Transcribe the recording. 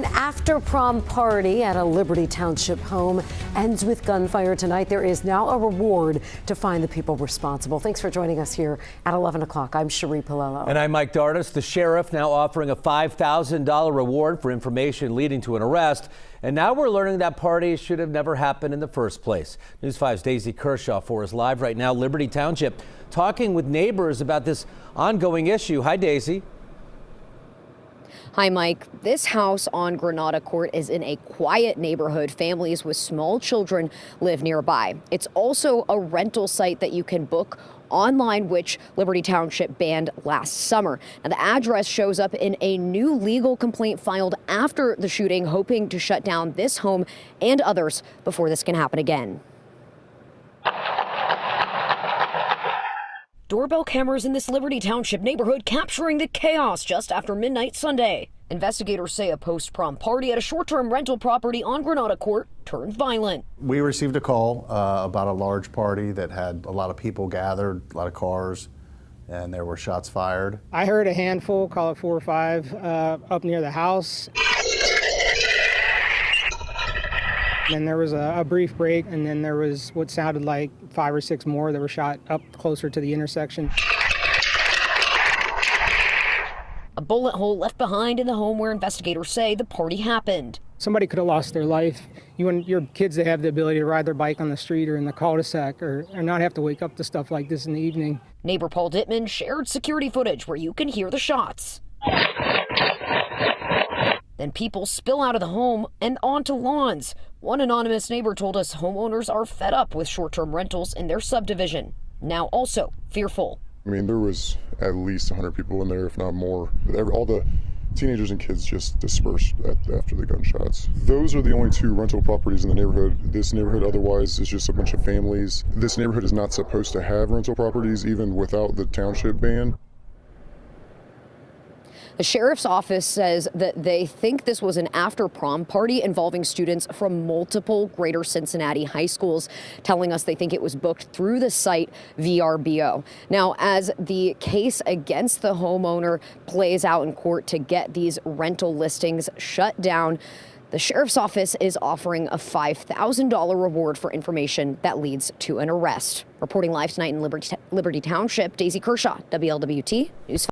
An after-prom party at a Liberty Township home ends with gunfire tonight. There is now a reward to find the people responsible. Thanks for joining us here at 11 o'clock. I'm Cherie Palello. And I'm Mike Dardis. The sheriff now offering a $5,000 reward for information leading to an arrest. And now we're learning that party should have never happened in the first place. News 5's Daisy Kershaw for us live right now, Liberty Township, talking with neighbors about this ongoing issue. Hi, Daisy. Hi, Mike. This house on Granada Court is in a quiet neighborhood. Families with small children live nearby. It's also a rental site that you can book online, which Liberty Township banned last summer. Now, the address shows up in a new legal complaint filed after the shooting, hoping to shut down this home and others before this can happen again. Doorbell cameras in this Liberty Township neighborhood capturing the chaos just after midnight Sunday. Investigators say a post-prom party at a short-term rental property on Granada Court turned violent. We received a call about a large party that had a lot of people gathered, a lot of cars, and there were shots fired. I heard a handful, call it 4 or 5, up near the house. Then there was a brief break, and then there was what sounded like 5 or 6 more that were shot up closer to the intersection. A bullet hole left behind in the home where investigators say the party happened. Somebody could have lost their life. You want your kids to have the ability to ride their bike on the street or in the cul-de-sac or not have to wake up to stuff like this in the evening. Neighbor Paul Dittman shared security footage where you can hear the shots. Then people spill out of the home and onto lawns. One anonymous neighbor told us homeowners are fed up with short-term rentals in their subdivision, now also fearful. I mean, there was at least 100 people in there, if not more. All the teenagers and kids just dispersed after the gunshots. Those are the only 2 rental properties in the neighborhood. This neighborhood otherwise is just a bunch of families. This neighborhood is not supposed to have rental properties even without the township ban. The sheriff's office says that they think this was an after-prom party involving students from multiple greater Cincinnati high schools, telling us they think it was booked through the site VRBO. Now, as the case against the homeowner plays out in court to get these rental listings shut down, the sheriff's office is offering a $5,000 reward for information that leads to an arrest. Reporting live tonight in Liberty Township, Daisy Kershaw, WLWT News 5.